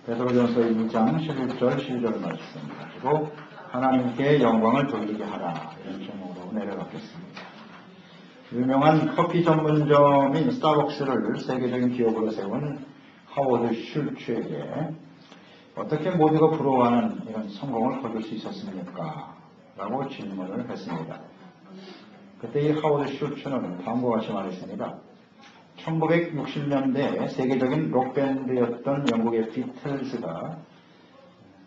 베드로전서 2장 11절 12절 말씀 가지고 하나님께 영광을 돌리게 하라 이런 제목으로 내려가겠습니다. 유명한 커피 전문점인 스타벅스를 세계적인 기업으로 세운 하워드 슐츠에게 어떻게 모두가 부러워하는 이런 성공을 거둘 수 있었습니까? 라고 질문을 했습니다. 그때 이 하워드 슐츠는 다음과 같이 말했습니다. 1960년대 세계적인 록밴드였던 영국의 비틀즈가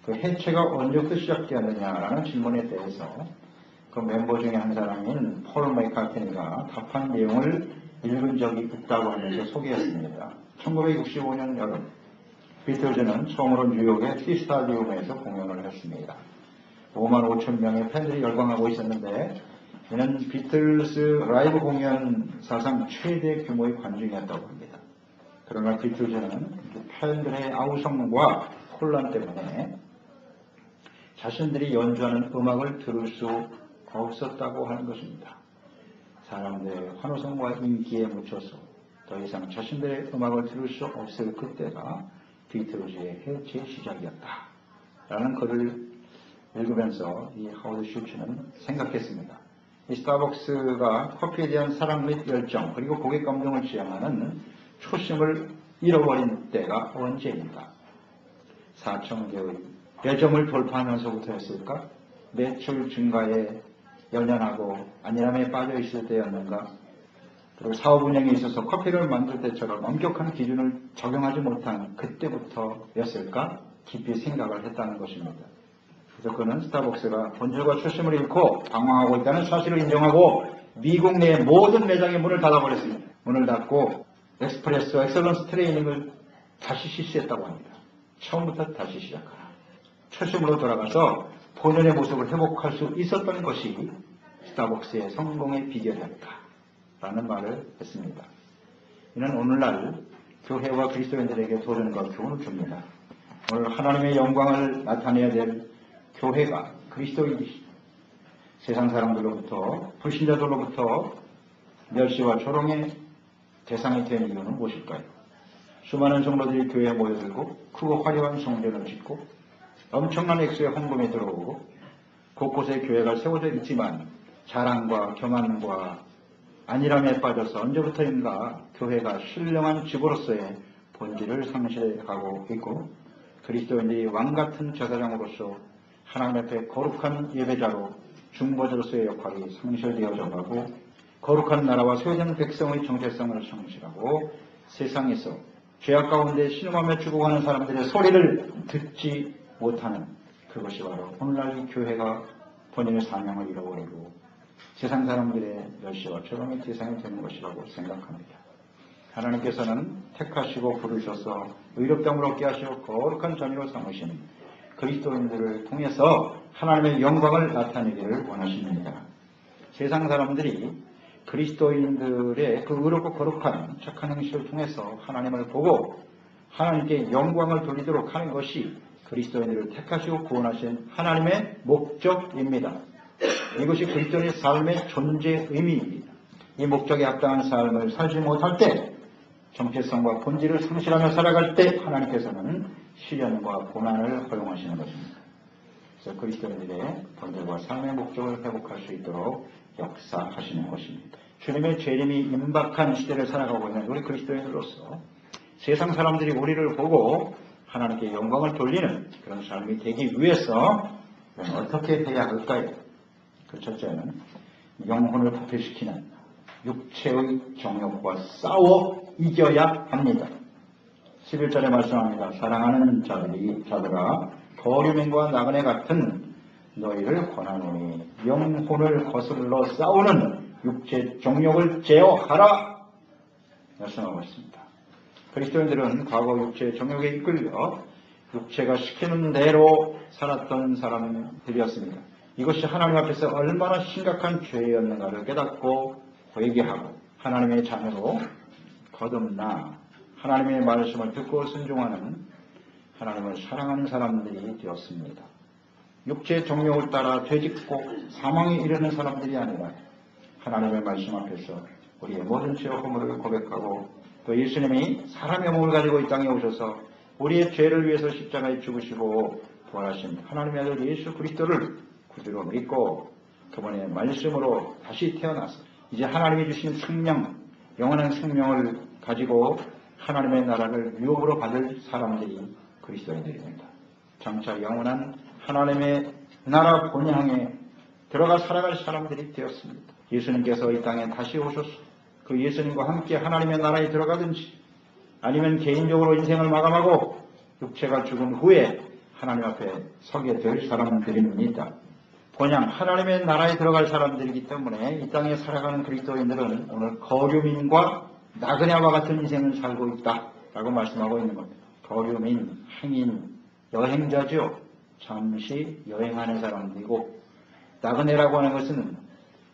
그 해체가 언제부터 시작되었느냐라는 질문에 대해서 그 멤버 중에 한 사람인 폴 맥카트니가 답한 내용을 읽은 적이 있다고 하면서 소개했습니다. 1965년 여름 비틀즈는 처음으로 뉴욕의 티스타디움에서 공연을 했습니다. 5만 5천 명의 팬들이 열광하고 있었는데 이는 비틀즈 라이브 공연 사상 최대 규모의 관중이었다고 합니다. 그러나 비틀즈는 팬들의 아우성과 혼란 때문에 자신들이 연주하는 음악을 들을 수 없었다고 하는 것입니다. 사람들의 환호성과 인기에 묻혀서 더 이상 자신들의 음악을 들을 수 없을 그때가 비틀즈의 해체 시작이었다. 라는 글을 읽으면서 이 하워드 슐츠는 생각했습니다. 이 스타벅스가 커피에 대한 사랑 및 열정 그리고 고객 감정을 지향하는 초심을 잃어버린 때가 언제인가? 4천 개의 배점을 돌파하면서부터였을까? 매출 증가에 연연하고 안일함에 빠져 있을 때였는가? 그리고 사업 운영에 있어서 커피를 만들 때처럼 엄격한 기준을 적용하지 못한 그때부터였을까? 깊이 생각을 했다는 것입니다. 그래서 그는 스타벅스가 본질과 초심을 잃고 방황하고 있다는 사실을 인정하고 미국 내 모든 매장의 문을 닫아버렸습니다. 문을 닫고 엑스프레소 엑셀런스 트레이닝을 다시 실시했다고 합니다. 처음부터 다시 시작하라. 초심으로 돌아가서 본연의 모습을 회복할 수 있었던 것이 스타벅스의 성공의 비결이었다라는 말을 했습니다. 이는 오늘날 교회와 그리스도인들에게 도전과 교훈을 줍니다. 오늘 하나님의 영광을 나타내야 될 교회가 그리스도인이시 세상 사람들로부터 불신자들로부터 멸시와 조롱의 대상이 된 이유는 무엇일까요? 수많은 성도들이 교회에 모여들고 크고 화려한 성전을 짓고 엄청난 액수의 헌금이 들어오고 곳곳에 교회가 세워져 있지만 자랑과 교만과 안일함에 빠져서 언제부터인가 교회가 신령한 집으로서의 본질을 상실하고 있고 그리스도인들이 왕같은 제사장으로서 하나님 앞에 거룩한 예배자로 중보자로서의 역할이 상실되어져 가고 거룩한 나라와 소유된 백성의 정체성을 상실하고 세상에서 죄악 가운데 신음하며 죽어가는 사람들의 소리를 듣지 못하는 그것이 바로 오늘날 이 교회가 본인의 사명을 잃어버리고 세상 사람들의 멸시와 조롱의 대상이 되는 것이라고 생각합니다. 하나님께서는 택하시고 부르셔서 의롭다함을 얻게 하시고 거룩한 자녀로 삼으신 그리스도인들을 통해서 하나님의 영광을 나타내기를 원하십니다. 세상 사람들이 그리스도인들의 그 의롭고 거룩한 착한 행실을 통해서 하나님을 보고 하나님께 영광을 돌리도록 하는 것이 그리스도인들을 택하시고 구원하신 하나님의 목적입니다. 이것이 그리스도인의 삶의 존재 의미입니다. 이 목적에 합당한 삶을 살지 못할 때 정체성과 본질을 상실하며 살아갈 때 하나님께서는 시련과 고난을 허용하시는 것입니다. 그래서 그리스도인들의 본질과 삶의 목적을 회복할 수 있도록 역사하시는 것입니다. 주님의 재림이 임박한 시대를 살아가고 있는 우리 그리스도인으로서 세상 사람들이 우리를 보고 하나님께 영광을 돌리는 그런 삶이 되기 위해서 어떻게 해야 할까요? 그 첫째는 영혼을 부패시키는 육체의 정욕과 싸워 이겨야 합니다. 11절에 말씀합니다. 사랑하는 자들아 거류민과 나그네 같은 너희를 권하노니 영혼을 거슬러 싸우는 육체 정욕을 제어하라 말씀하고 있습니다. 그리스도인들은 과거 육체의 정욕에 이끌려 육체가 시키는 대로 살았던 사람들이었습니다. 이것이 하나님 앞에서 얼마나 심각한 죄였는가를 깨닫고 회개하고 하나님의 자녀로 거듭나 하나님의 말씀을 듣고 순종하는 하나님을 사랑하는 사람들이 되었습니다. 육체의 정욕을 따라 되짚고 사망에 이르는 사람들이 아니라 하나님의 말씀 앞에서 우리의 모든 죄와 허물을 고백하고 또 예수님이 사람의 몸을 가지고 이 땅에 오셔서 우리의 죄를 위해서 십자가에 죽으시고 부활하신 하나님의 아들 예수 그리스도를 구주로 믿고 그분의 말씀으로 다시 태어나서 이제 하나님이 주신 생명, 영원한 생명을 가지고 하나님의 나라를 유업으로 받을 사람들이 그리스도인들입니다. 장차 영원한 하나님의 나라 본향에 들어가 살아갈 사람들이 되었습니다. 예수님께서 이 땅에 다시 오셔서 그 예수님과 함께 하나님의 나라에 들어가든지 아니면 개인적으로 인생을 마감하고 육체가 죽은 후에 하나님 앞에 서게 될 사람들입니다. 본향 하나님의 나라에 들어갈 사람들이기 때문에 이 땅에 살아가는 그리스도인들은 오늘 거류민과 나그네와 같은 인생을 살고 있다라고 말씀하고 있는 겁니다. 거류민, 행인, 여행자죠. 잠시 여행하는 사람들이고 나그네라고 하는 것은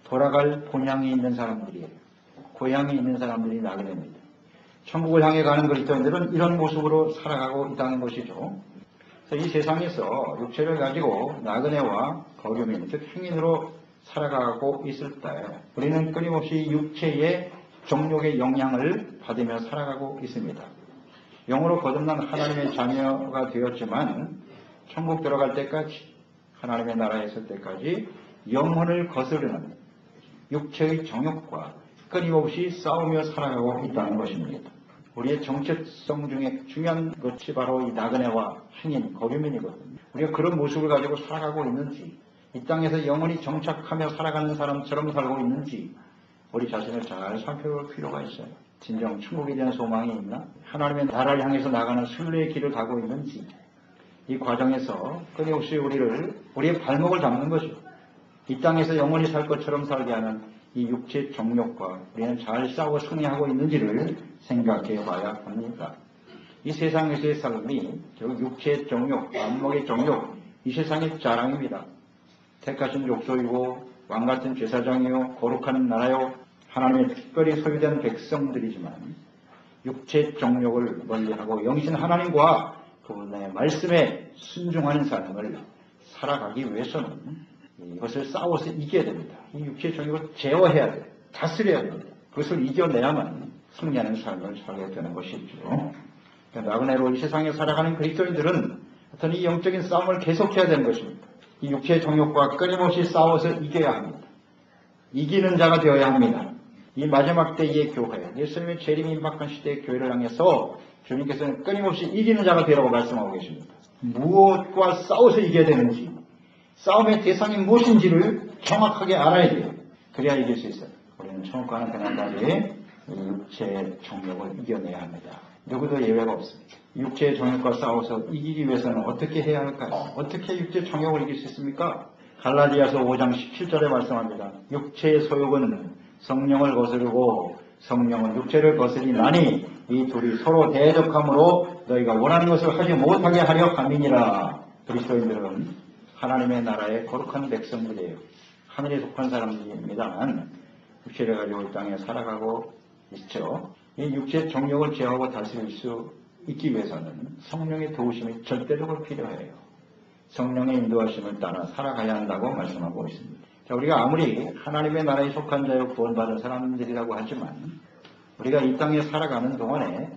돌아갈 본향이 있는 사람들이에요. 고향이 있는 사람들이 나그네입니다. 천국을 향해 가는 그리스도인들은 이런 모습으로 살아가고 있다는 것이죠. 그래서 이 세상에서 육체를 가지고 나그네와 거류민, 즉 행인으로 살아가고 있을 때 우리는 끊임없이 육체의 정욕의 영향을 받으며 살아가고 있습니다. 영으로 거듭난 하나님의 자녀가 되었지만 천국 들어갈 때까지 하나님의 나라에 있을 때까지 영혼을 거스르는 육체의 정욕과 끊임없이 싸우며 살아가고 있다는 것입니다. 우리의 정체성 중에 중요한 것이 바로 이 나그네와 행인, 거류민이거든요. 우리가 그런 모습을 가지고 살아가고 있는지, 이 땅에서 영원히 정착하며 살아가는 사람처럼 살고 있는지 우리 자신을 잘 살펴볼 필요가 있어요. 진정 천국에 대한 소망이 있나? 하나님의 나라를 향해서 나가는 순례의 길을 가고 있는지 이 과정에서 끊임없이 우리의 발목을 잡는 거죠. 이 땅에서 영원히 살 것처럼 살게 하는 이 육체 정욕과 우리는 잘 싸워 승리하고 있는지를 생각해 봐야 합니다. 이 세상에서의 삶이 결국 육체의 정욕, 안목의 정욕, 이 세상의 자랑입니다. 택하신 족속이고 왕같은 제사장이요 거룩한 나라요 하나님의 특별히 소유된 백성들이지만 육체 정욕을 멀리하고 영신 하나님과 그분의 말씀에 순종하는 삶을 살아가기 위해서는 이것을 싸워서 이겨야 됩니다. 이 육체의 정욕을 제어해야 돼요. 다스려야 됩니다. 그것을 이겨내야만 승리하는 삶을 살게 되는 것이죠. 나그네로 이 세상에 살아가는 그리스도인들은 어떤 이 영적인 싸움을 계속해야 되는 것입니다. 이 육체의 정욕과 끊임없이 싸워서 이겨야 합니다. 이기는 자가 되어야 합니다. 이 마지막 때의 교회, 예수님의 재림이 임박한 시대의 교회를 향해서 주님께서는 끊임없이 이기는 자가 되라고 말씀하고 계십니다. 무엇과 싸워서 이겨야 되는지, 싸움의 대상이 무엇인지를 정확하게 알아야 돼요. 그래야 이길 수 있어요. 우리는 천국 가는 그날까지 육체의 정욕을 이겨내야 합니다. 누구도 예외가 없습니다. 육체의 정욕과 싸워서 이기기 위해서는 어떻게 해야 할까요? 어떻게 육체의 정욕을 이길 수 있습니까? 갈라디아서 5장 17절에 말씀합니다. 육체의 소욕은 성령을 거스르고 성령은 육체를 거스리나니 이 둘이 서로 대적함으로 너희가 원하는 것을 하지 못하게 하려 함이니라. 그리스도인들은 하나님의 나라의 거룩한 백성들이에요. 하늘에 속한 사람들입니다만 육체를 가지고 이 땅에 살아가고 있죠. 이 육체의 정욕을 제어하고 다스릴 수 있기 위해서는 성령의 도우심이 절대적으로 필요해요. 성령의 인도하심을 따라 살아가야 한다고 말씀하고 있습니다. 자, 우리가 아무리 하나님의 나라에 속한 자여 구원받은 사람들이라고 하지만 우리가 이 땅에 살아가는 동안에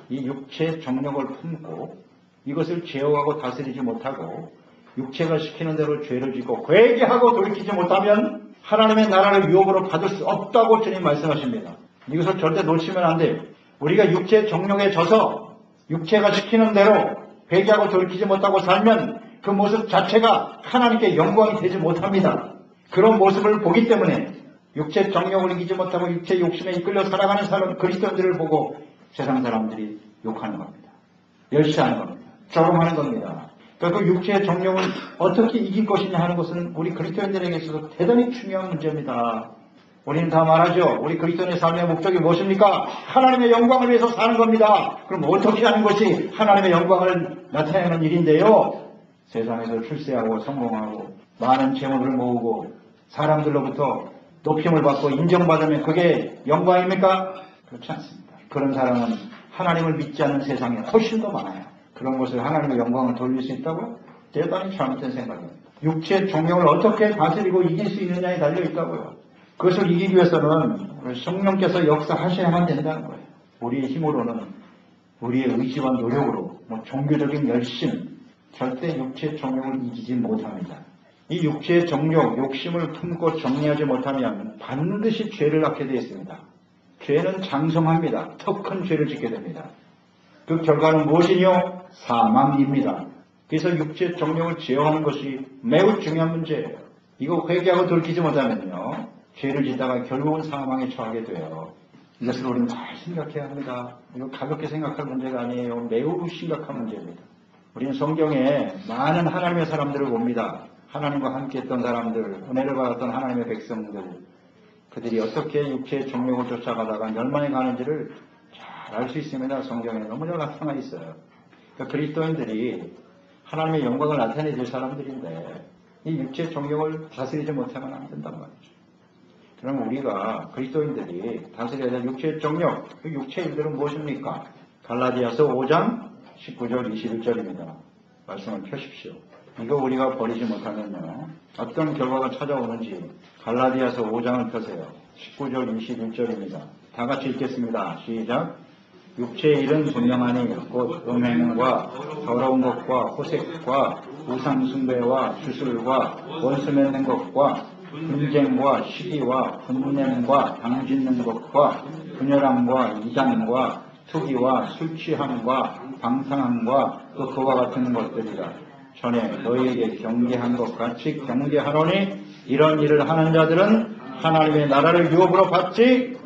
이 육체의 정욕을 품고 이것을 제어하고 다스리지 못하고 육체가 시키는 대로 죄를 짓고 회개하고 돌이키지 못하면 하나님의 나라를 유업으로 받을 수 없다고 주님 말씀하십니다. 이것을 절대 놓치면 안 돼요. 우리가 육체의 정욕에 져서 육체가 시키는 대로 회개하고 돌이키지 못하고 살면 그 모습 자체가 하나님께 영광이 되지 못합니다. 그런 모습을 보기 때문에 육체 정욕을 이기지 못하고 육체 욕심에 이끌려 살아가는 사람 그리스도인들을 보고 세상 사람들이 욕하는 겁니다. 멸시하는 겁니다. 조롱하는 겁니다. 그러니까 그 육체의 정욕을 어떻게 이길 것이냐 하는 것은 우리 그리스도인들에게 있어서 대단히 중요한 문제입니다. 우리는 다 말하죠. 우리 그리스도인의 삶의 목적이 무엇입니까? 하나님의 영광을 위해서 사는 겁니다. 그럼 어떻게 하는 것이 하나님의 영광을 나타내는 일인데요. 세상에서 출세하고 성공하고 많은 재물을 모으고 사람들로부터 높임을 받고 인정받으면 그게 영광입니까? 그렇지 않습니다. 그런 사람은 하나님을 믿지 않는 세상에 훨씬 더 많아요. 그런 것을 하나님의 영광을 돌릴 수 있다고요? 대단히 잘못된 생각입니다. 육체의 정욕을 어떻게 다스리고 이길 수 있느냐에 달려있다고요. 그것을 이기기 위해서는 성령께서 역사하셔야만 된다는 거예요. 우리의 힘으로는 우리의 의지와 노력으로는 뭐 종교적인 열심, 절대 육체의 정욕을 이기지 못합니다. 이 육체의 정욕, 욕심을 품고 정리하지 못하면 반드시 죄를 낳게 되어 있습니다. 죄는 장성합니다. 더 큰 죄를 짓게 됩니다. 그 결과는 무엇이뇨? 사망입니다. 그래서 육체의 정욕을 제어하는 것이 매우 중요한 문제예요. 이거 회개하고 돌이키지 못하면요, 죄를 짓다가 결국은 사망에 처하게 돼요. 이것을 우리는 잘 생각해야 합니다. 이거 가볍게 생각할 문제가 아니에요. 매우 심각한 문제입니다. 우리는 성경에 많은 하나님의 사람들을 봅니다. 하나님과 함께했던 사람들, 은혜를 받았던 하나님의 백성들, 그들이 어떻게 육체의 정욕을 쫓아가다가 멸망에 가는지를 잘 알 수 있습니다. 성경에 너무 잘 나타나 있어요. 그러니까 그리스도인들이 하나님의 영광을 나타내야 될 사람들인데 이 육체의 정욕을 다스리지 못하면 안 된단 말이죠. 그럼 우리가 그리스도인들이 다스려야 될 육체의 정욕, 그 육체의 일들은 무엇입니까? 갈라디아서 5장 19절 21절입니다. 말씀을 펴십시오. 이거 우리가 버리지 못하면요, 어떤 결과가 찾아오는지 갈라디아서 5장을 펴세요. 19절 21절입니다. 다 같이 읽겠습니다. 시작. 육체의 일은 분명하니 곧 음행과 더러운 것과 호색과 우상숭배와 주술과 원수 맺는 것과 분쟁과 시기와 분냄과 당짓는 것과 분열함과 이단과 투기와 술취함과 방탕함과 또 그와 같은 것들이라. 전에 너희에게 경계한 것 같이 경계하노니 이런 일을 하는 자들은 하나님의 나라를 유업으로 받지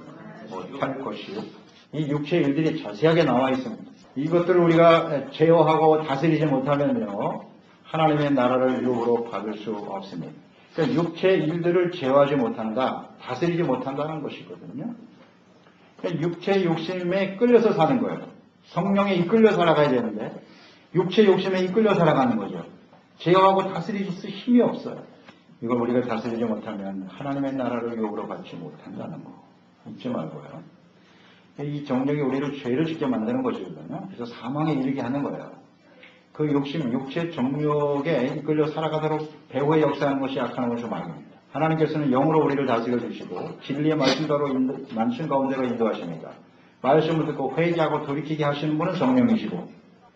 못할 것이요. 이 육체의 일들이 자세하게 나와 있습니다. 이것들을 우리가 제어하고 다스리지 못하면요, 하나님의 나라를 유업으로 받을 수 없습니다. 그러니까 육체의 일들을 제어하지 못한다, 다스리지 못한다는 것이거든요. 그러니까 육체의 욕심에 끌려서 사는 거예요. 성령에 이끌려 살아가야 되는데 육체의 욕심에 이끌려 살아가는 거죠. 제어하고 다스릴 수 힘이 없어요. 이걸 우리가 다스리지 못하면 하나님의 나라를 유업으로 받지 못한다는 거 잊지 말고요. 이 정욕이 우리를 죄를 짓게 만드는 것이거든요. 그래서 사망에 이르게 하는 거예요. 그 욕심, 육체 정욕에 이끌려 살아가도록 배후에 역사하는 것이 악한 것을 말입니다. 하나님께서는 영으로 우리를 다스려 주시고 진리의 말씀가로 말씀 가운데로 인도하십니다. 말씀을 듣고 회개하고 돌이키게 하시는 분은 성령이시고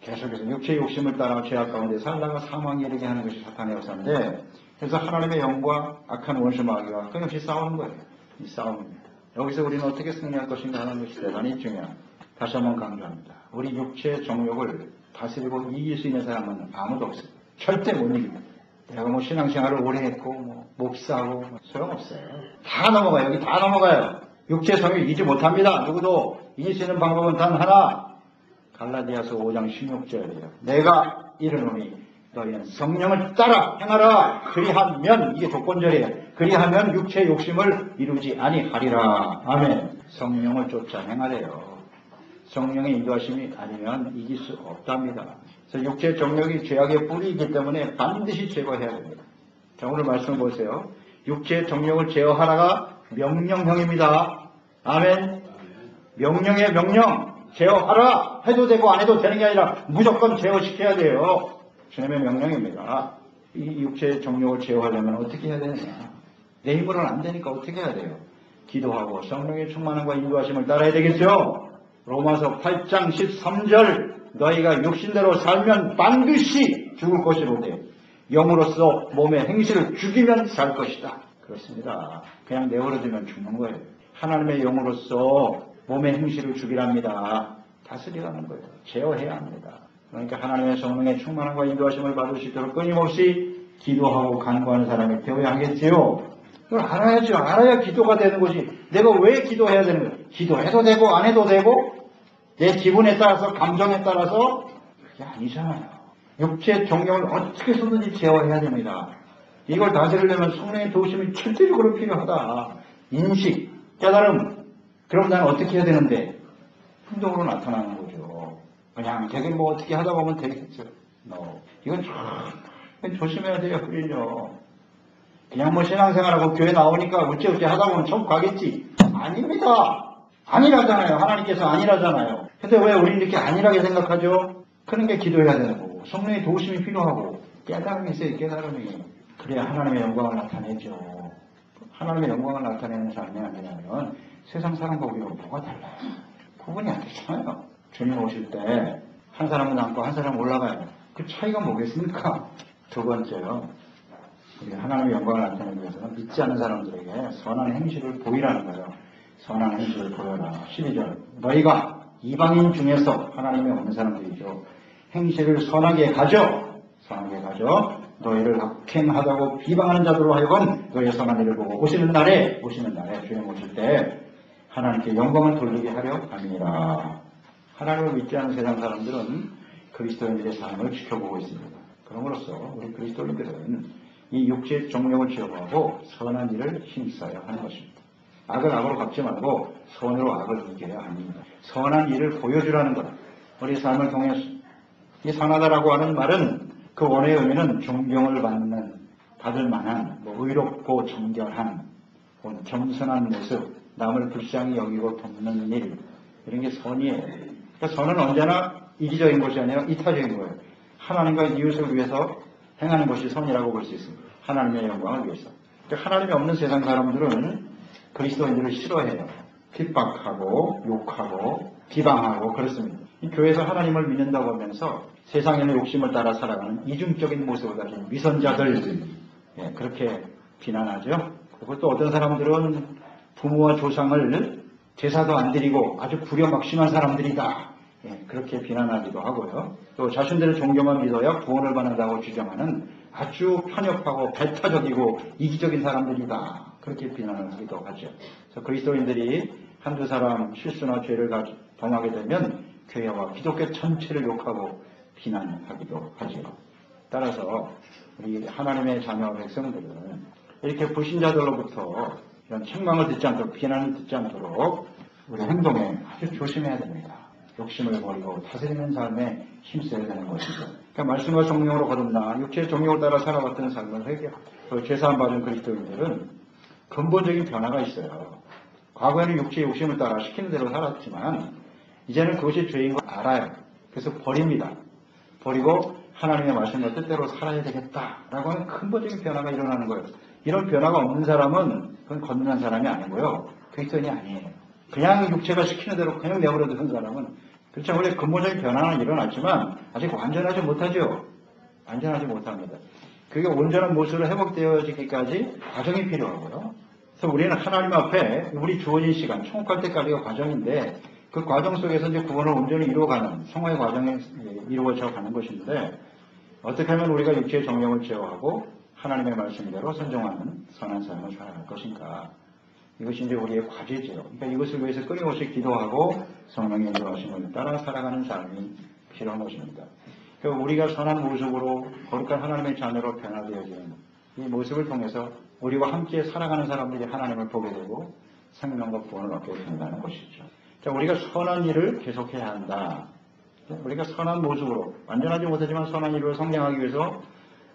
계속해서 육체의 욕심을 따라 죄악 가운데 살다가 사망에 이르게 하는 것이 사탄의 역사인데, 그래서 하나님의 영과 악한 원수 마귀와 끊임없이 싸우는 거예요. 이 싸움입니다. 여기서 우리는 어떻게 승리할 것인가 하는 것이 대단히 중요합니다. 다시 한번 강조합니다. 우리 육체의 정욕을 다스리고 이길 수 있는 사람은 아무도 없습니다. 절대 못 이깁니다. 내가 뭐 신앙생활을 오래 했고 뭐 목사하고 소용없어요. 다 넘어가요. 여기 다 넘어가요. 육체의 성욕을 이기지 못합니다. 누구도 이길 수 있는 방법은 단 하나. 갈라디아서 5장 16절이에요. 내가 이르노니 너희는 성령을 따라 행하라. 그리하면, 이게 조건절이에요. 그리하면 육체의 욕심을 이루지 아니하리라. 아멘. 성령을 쫓아 행하래요. 성령의 인도하심이 아니면 이길 수 없답니다. 그래서 육체의 정욕이 죄악의 뿌리이기 때문에 반드시 제거해야 됩니다. 자, 오늘 말씀 보세요. 육체의 정욕을 제어하라가 명령형입니다. 아멘. 명령의 명령. 제어하라. 해도 되고 안 해도 되는 게 아니라 무조건 제어시켜야 돼요. 주님의 명령입니다. 이 육체의 정욕을 제어하려면 어떻게 해야 되느냐. 내 힘으로는 안 되니까 어떻게 해야 돼요? 기도하고 성령의 충만함과 인도하심을 따라야 되겠죠. 로마서 8장 13절 너희가 육신대로 살면 반드시 죽을 것이로되 영으로서 몸의 행실을 죽이면 살 것이다. 그렇습니다. 그냥 내버려두면 죽는 거예요. 하나님의 영으로서 몸의 행실을 죽이랍니다. 다스리라는 거예요. 제어해야 합니다. 그러니까 하나님의 성령의 충만함과 인도하심을 받을 수 있도록 끊임없이 기도하고 간구하는 사람이 되어야 하겠지요. 그걸 알아야죠. 알아야 기도가 되는 거지. 내가 왜 기도해야 되는 거예요? 기도해도 되고 안 해도 되고 내 기분에 따라서 감정에 따라서 그게 아니잖아요. 육체의 정욕을 어떻게 해서든지 제어해야 됩니다. 이걸 다스리려면 성령의 도우심이 철저적으로 필요하다. 인식, 깨달음. 그럼 나는 어떻게 해야 되는데? 행동으로 나타나는 거죠. 그냥 되게 뭐 어떻게 하다 보면 되겠죠. 이건 좀 조심해야 돼요. 그럼요. 그냥 뭐 신앙생활하고 교회 나오니까 어찌어찌 하다 보면 천국 가겠지. 아닙니다. 아니라잖아요. 하나님께서 아니라잖아요. 근데 왜 우리 이렇게 아니라게 생각하죠? 그런 게 기도해야 되는 거고 성령의 도우심이 필요하고 깨달음이 있어요. 깨달음이. 그래야 하나님의 영광을 나타내죠. 하나님의 영광을 나타내는 삶이 아니라면 세상 사람과 우리가 뭐가 달라요? 구분이 안 되잖아요. 주님 오실 때 한 사람은 남고 한 사람은 올라가요. 그 차이가 뭐겠습니까? 두 번째요. 우리 하나님의 영광을 나타내기 위해서는 믿지 않는 사람들에게 선한 행실을 보이라는 거예요. 선한 행실을 보여라. 12절. 너희가 이방인 중에서 하나님의 없는 사람들이죠. 행실을 선하게 가져. 선하게 가져. 너희를 악행하다고 비방하는 자들로 하여금 너희의 선한 일을 보고 오시는 날에 주님 오실 때 하나님께 영광을 돌리게 하려 함이라. 하나님을 믿지 않는 세상 사람들은 그리스도인들의 삶을 지켜보고 있습니다. 그럼으로써 우리 그리스도인들은 이 육체의 정욕을 제어하고 선한 일을 힘써야 하는 것입니다. 악을 악으로 갚지 말고 선으로 악을 이겨야 합니다. 선한 일을 보여주라는 것. 우리 삶을 통해 이 선하다라고 하는 말은 그 원어의 의미는 존경을 받을 만한 의롭고 정결한 겸손한 모습, 남을 불쌍히 여기고 돕는 일, 이런 게 선이에요. 그러니까 선은 언제나 이기적인 것이 아니라 이타적인 거예요. 하나님과 이웃을 위해서 행하는 것이 선이라고 볼 수 있습니다. 하나님의 영광을 위해서. 그러니까 하나님이 없는 세상 사람들은 그리스도인들을 싫어해요. 핍박하고 욕하고 비방하고 그렇습니다. 이 교회에서 하나님을 믿는다고 하면서 세상에는 욕심을 따라 살아가는 이중적인 모습을 가진 위선자들, 그렇게 비난하죠. 그리고 또 어떤 사람들은 부모와 조상을 제사도 안 드리고 아주 불효막심한 사람들이다, 그렇게 비난하기도 하고요. 또 자신들의 종교만 믿어야 구원을 받는다고 주장하는 아주 편협하고 배타적이고 이기적인 사람들이다, 그렇게 비난을 하기도 하죠. 그래서 그리스도인들이 한두 사람 실수나 죄를 범하게 되면 교회와 기독교 전체를 욕하고 비난하기도 하죠. 따라서 우리 하나님의 자녀 백성들은 이렇게 불신자들로부터 이런 책망을 듣지 않도록, 비난을 듣지 않도록 우리 행동에 아주 조심해야 됩니다. 욕심을 버리고 다스리는 삶에 힘써야 되는 것이죠. 그러니까 말씀과 성령으로 거듭나 육체의 정욕을 따라 살아왔던 삶을 회개하고 죄사함 받은 그리스도인들은 근본적인 변화가 있어요. 과거에는 육체의 욕심을 따라 시키는 대로 살았지만 이제는 그것이 죄인 걸 알아요. 그래서 버립니다. 버리고 하나님의 말씀과 뜻대로 살아야 되겠다라고 하는 근본적인 변화가 일어나는 거예요. 이런 변화가 없는 사람은 그건 건강한 사람이 아니고요. 그리스도인이 아니에요. 그냥 육체가 시키는 대로 그냥 내버려 두는 사람은, 그렇죠. 원래 근본적인 변화는 일어났지만 아직 완전하지 못하죠. 완전하지 못합니다. 그게 온전한 모습으로 회복되어지기까지 과정이 필요하고요. 그래서 우리는 하나님 앞에 우리 주어진 시간, 천국 갈 때까지가 과정인데 그 과정 속에서 이제 구원을 온전히 이루어가는 성화의 과정이 이루어져 가는 것인데, 어떻게 하면 우리가 육체의 정령을 제어하고 하나님의 말씀대로 선정하는 선한 삶을 살아갈 것인가. 이것이 이제 우리의 과제죠. 그러니까 이것을 위해서 끊임없이 기도하고 성령의 인도하심을 따라 살아가는 삶이 필요한 것입니다. 그러니까 우리가 선한 모습으로 거룩한 하나님의 자녀로 변화되어지는 이 모습을 통해서 우리와 함께 살아가는 사람들이 하나님을 보게 되고 생명과 구원을 얻게 된다는 것이죠. 자, 우리가 선한 일을 계속해야 한다. 우리가 선한 모습으로, 완전하지 못하지만 선한 일을 성장하기 위해서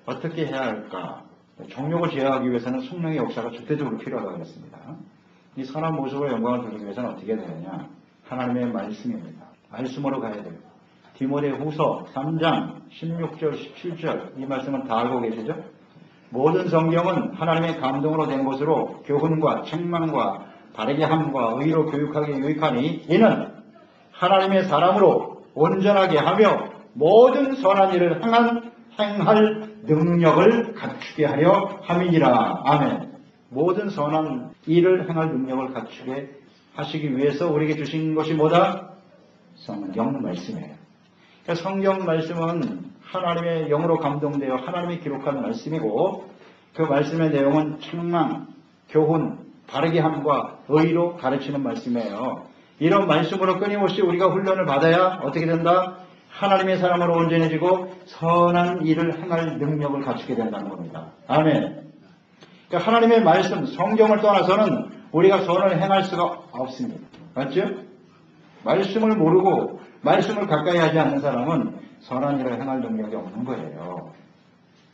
어떻게 해야 할까? 정욕을 제어하기 위해서는 성령의 역사가 절대적으로 필요하다고 했습니다. 이 선한 모습으로 영광을 돌리기 위해서는 어떻게 해야 되느냐? 하나님의 말씀입니다. 말씀으로 가야 돼요. 디모데후서 3장 16절 17절 이 말씀은 다 알고 계시죠? 모든 성경은 하나님의 감동으로 된 것으로 교훈과 책망과 바르게 함과 의로 교육하기 유익하니 이는 하나님의 사람으로 온전하게 하며 모든 선한 일을 행할 능력을 갖추게 하려 함이니라. 아멘. 모든 선한 일을 행할 능력을 갖추게 하시기 위해서 우리에게 주신 것이 뭐다? 성경 말씀이에요. 그러니까 성경 말씀은 하나님의 영으로 감동되어 하나님이 기록한 말씀이고, 그 말씀의 내용은 책망, 교훈, 바르게 함과 의로 가르치는 말씀이에요. 이런 말씀으로 끊임없이 우리가 훈련을 받아야 어떻게 된다? 하나님의 사람으로 온전해지고 선한 일을 행할 능력을 갖추게 된다는 겁니다. 아멘. 그러니까 하나님의 말씀, 성경을 떠나서는 우리가 선을 행할 수가 없습니다. 맞죠? 말씀을 모르고 말씀을 가까이 하지 않는 사람은 선한 일을 행할 능력이 없는 거예요.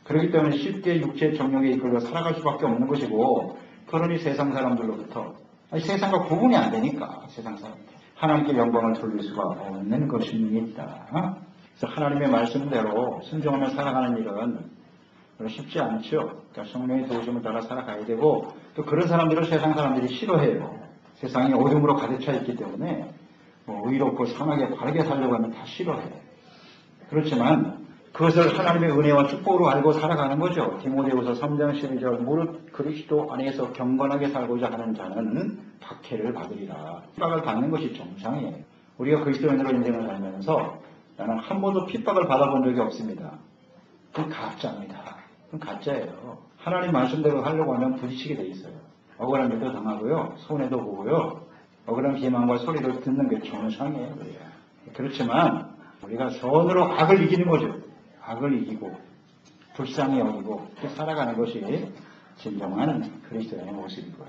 그렇기 때문에 쉽게 육체의 정욕에 이끌려 살아갈 수밖에 없는 것이고, 그러니 세상 사람들로부터, 세상과 구분이 안 되니까 세상 사람들 하나님께 영광을 돌릴 수가 없는 것입니다. 그래서 하나님의 말씀대로 순종하며 살아가는 일은 쉽지 않죠. 그러니까 성령의 도우심을 따라 살아가야 되고, 또 그런 사람들을 세상 사람들이 싫어해요. 세상이 어둠으로 가득 차 있기 때문에 의롭고 선하게 바르게 살려고 하면 다 싫어해요. 그렇지만 그것을 하나님의 은혜와 축복으로 알고 살아가는 거죠. 디모데후서 3장 12절 무릇 그리스도 안에서 경건하게 살고자 하는 자는 박해를 받으리라. 핍박을 받는 것이 정상이에요. 우리가 그리스도인으로 인생을 살면서 나는 한 번도 핍박을 받아본 적이 없습니다. 그건 가짜입니다. 그건 가짜예요. 하나님 말씀대로 하려고 하면 부딪히게 돼 있어요. 억울한 일도 당하고요. 손해도 보고요. 억울한 비만과 소리를 듣는 게 정상이에요. 그렇지만 우리가 선으로 악을 이기는 거죠. 악을 이기고 불쌍히 여기고 살아가는 것이 진정한 그리스도인의 모습이고요.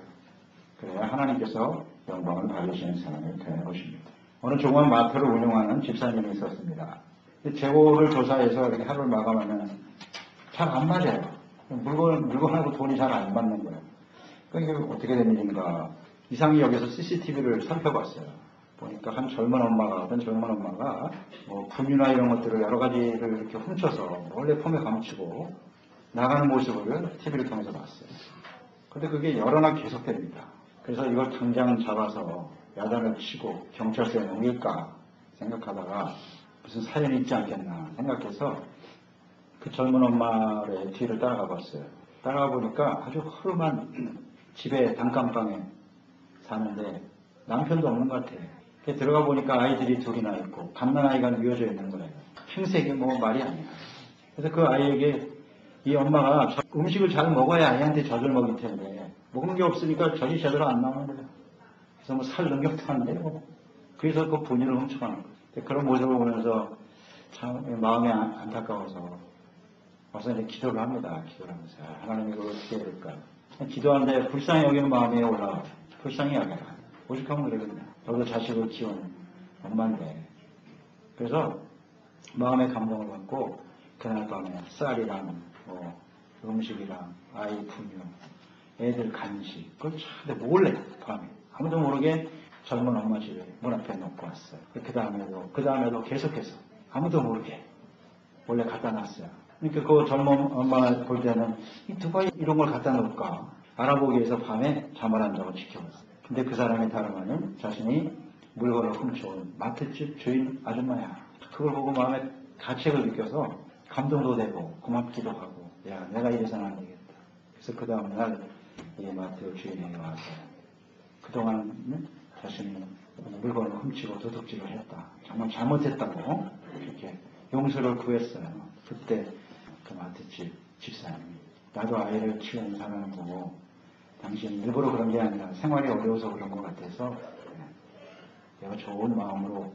그래야 하나님께서 영광을 받으시는 사람이 되는 것입니다. 어느 조그만 마트를 운영하는 집사님이 있었습니다. 재고를 조사해서 이렇게 하루를 마감하면 잘 안 맞아요. 물건하고 돈이 잘 안 맞는 거예요. 그러니까 어떻게 된 일인가. 이상히 여기서 CCTV를 살펴봤어요. 보니까 어떤 젊은 엄마가 뭐 분유나 이런 것들을 여러 가지를 이렇게 훔쳐서 몰래 폼에 감추고 나가는 모습을 TV를 통해서 봤어요. 근데 그게 여러 날 계속됩니다. 그래서 이걸 당장 잡아서 야단을 치고 경찰서에 넘길까 생각하다가 무슨 사연이 있지 않겠나 생각해서 그 젊은 엄마의 뒤를 따라가 봤어요. 따라가 보니까 아주 허름한 집에 단칸방에 사는데 남편도 없는 것 같아요. 들어가 보니까 아이들이 둘이나 있고 갓난아이가 누워져 있는 거예요. 평생이 뭐 말이 아니에요. 그래서 그 아이에게 이 엄마가 음식을 잘 먹어야 아이한테 젖을 먹일 텐데 먹는 게 없으니까 젖이 제대로 안 나오는 거예요. 그래서 뭐 살 능력도 안 되고 그래서 그 분유를 훔쳐가는 거예요. 그런 모습을 보면서 참 마음이 안타까워서 와서 이제 기도를 합니다. 기도를 하면서 하나님 이걸 어떻게 해야 될까. 기도하는데 불쌍히 여기는 마음에 올라와요. 불쌍히 여겨라. 오죽하면 그러거든요. 저도 자식을 키운 엄마인데 그래서 마음의 감동을 받고 그날 밤에 쌀이랑 뭐 음식이랑 아이 분유 애들 간식 그걸 참 몰래 밤에 아무도 모르게 젊은 엄마 집에 문 앞에 놓고 왔어요. 그 다음에도 계속해서 아무도 모르게 몰래 갖다 놨어요. 그러니까 그 젊은 엄마 볼 때는 누가 이런 걸 갖다 놓을까 알아보기 위해서 밤에 잠을 안 자고 지켜봤어요. 근데 그 사람이 다름 아닌 자신이 물건을 훔쳐온 마트집 주인 아줌마야. 그걸 보고 마음에 가책을 느껴서 감동도 되고 고맙기도 하고 야 내가 이래서는 안 되겠다. 그래서 그 다음날 이 마트 주인에게 와서 그동안 자신이 물건을 훔치고 도둑질을 했다. 정말 잘못했다고 이렇게 용서를 구했어요. 그때 그 마트집 집사님이 나도 아이를 키우는 사람을 보고 당신 일부러 그런 게 아니라 생활이 어려워서 그런 것 같아서 내가 좋은 마음으로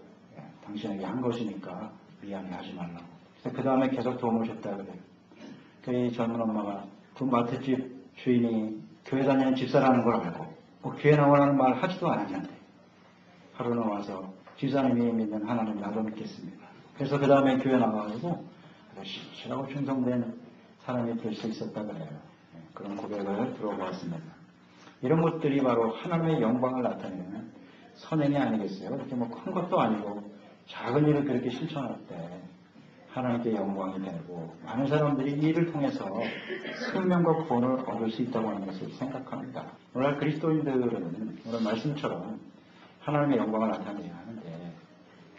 당신에게 한 것이니까 미안해 하지 말라고. 그 다음에 계속 도움을 줬다 그래요. 그 젊은 엄마가 그 마트집 주인이 교회 다니는 집사라는 걸 알고 뭐 교회 나오라는 말 하지도 않았는데 하루는 와서 집사님이 믿는 하나님 나도 믿겠습니다. 그래서 그 다음에 교회 나가가지고 신실하고 충성된 사람이 될 수 있었다 그래요. 그런 고백을 들어보았습니다. 이런 것들이 바로 하나님의 영광을 나타내는 선행이 아니겠어요? 이렇게 뭐 큰 것도 아니고 작은 일을 그렇게 실천할 때 하나님께 영광이 되고 많은 사람들이 이 일을 통해서 생명과 구원을 얻을 수 있다고 하는 것을 생각합니다. 오늘 그리스도인들은 오늘 말씀처럼 하나님의 영광을 나타내야 하는데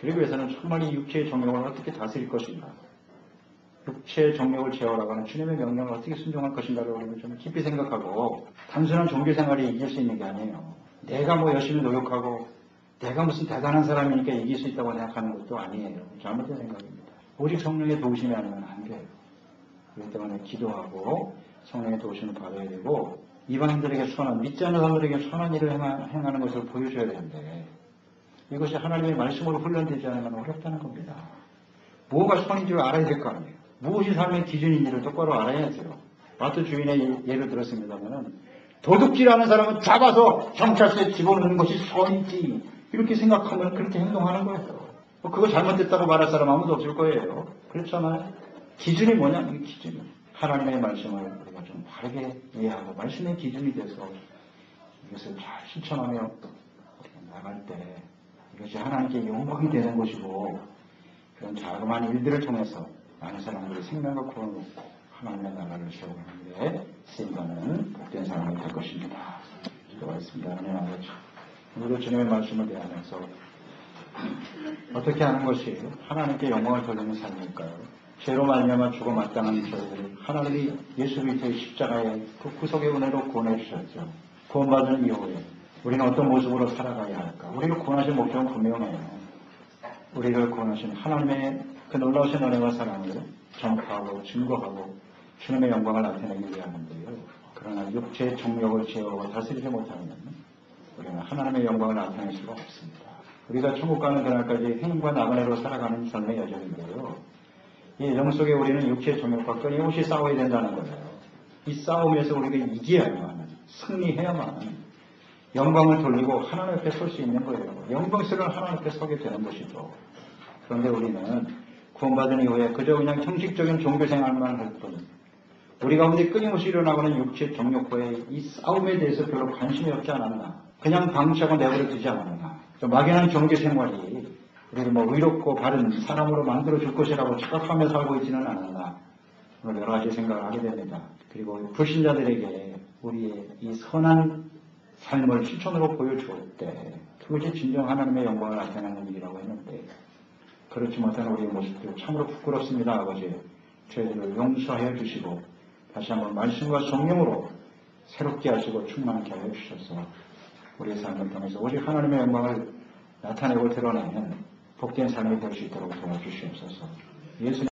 그러기 위해서는 정말 이 육체의 정욕을 어떻게 다스릴 것인가, 육체의 정욕을 제어하라고 하는 주님의 명령을 어떻게 순종할 것인가를 우리는 좀 깊이 생각하고 단순한 종교생활이 이길 수 있는 게 아니에요. 내가 뭐 열심히 노력하고 내가 무슨 대단한 사람이니까 이길 수 있다고 생각하는 것도 아니에요. 잘못된 생각입니다. 오직 성령의 도우심이 아니면 안 돼요. 그렇기 때문에 기도하고 성령의 도우심을 받아야 되고 이방인들에게 선한, 믿지 않는 사람들에게 선한 일을 행하는 것을 보여줘야 되는데 이것이 하나님의 말씀으로 훈련되지 않으면 어렵다는 겁니다. 뭐가 선인지를 알아야 될 거 아니에요. 무엇이 삶의 기준인지를 똑바로 알아야죠. 마트 주인의 예를 들었습니다면 도둑질하는 사람은 잡아서 경찰서에 집어넣는 것이 선이지 이렇게 생각하면 그렇게 행동하는 거예요. 그거 잘못됐다고 말할 사람 아무도 없을 거예요. 그렇잖아요. 기준이 뭐냐? 이 기준이 하나님의 말씀을 우리가 좀 바르게 이해하고 말씀의 기준이 돼서 이것을 잘 실천하며 나갈 때 이것이 하나님께 영광이 되는 것이고 그런 자그마한 일들을 통해서 많은 사람들이 생명과 구원을 얻고 하나님의 나라를 세워가는데 쓰임받는 복된 사람이 될 것입니다. 기도하겠습니다. 하나님 아버지, 오늘도 주님의 말씀을 대하면서 어떻게 하는 것이 하나님께 영광을 돌리는 삶일까요? 죄로 말미암아 죽어 마땅한 저희들 하나님이 예수 그리스도의 십자가의 그 구속의 은혜로 구원해 주셨죠. 구원받은 이후에 우리는 어떤 모습으로 살아가야 할까? 우리를 구원하신 목적은 분명해요. 우리를 구원하신 하나님의 그 놀라우신 은혜와 사랑을 전파하고 증거하고 주님의 영광을 나타내기 위함인데요. 그러나 육체의 정욕을 제어하고 다스리지 못하면 우리는 하나님의 영광을 나타낼 수가 없습니다. 우리가 천국 가는 그날까지 행과 나그네로 살아가는 삶의 여정인데요. 이 여정 속에 우리는 육체의 정욕과 끊임없이 싸워야 된다는 거예요. 이 싸움에서 우리가 이겨야만, 승리해야만 영광을 돌리고 하나님 앞에 설 수 있는 거예요. 영광스러운 하나님 앞에 서게 되는 것이죠. 그런데 우리는 구원받은 이후에 그저 그냥 형식적인 종교생활만 할 뿐, 우리 가운데 끊임없이 일어나고는 육체 정욕과의 이 싸움에 대해서 별로 관심이 없지 않았나. 그냥 방치하고 내버려 두지 않았나. 막연한 종교생활이 우리를 의롭고 바른 사람으로 만들어줄 것이라고 착각하며 살고 있지는 않았나. 여러 가지 생각을 하게 됩니다. 그리고 불신자들에게 우리의 이 선한 삶을 실천으로 보여주을 때 그것이 진정 하나님의 영광을 나타내는 일이라고 했는데 그렇지 못한 우리의 모습들 참으로 부끄럽습니다. 아버지, 저희들을 용서하여 주시고 다시 한번 말씀과 성령으로 새롭게 하시고 충만케 하여 주셔서 우리의 삶을 통해서 오직 하나님의 영광을 나타내고 드러내는 복된 삶이 될 수 있도록 도와주시옵소서. 예수님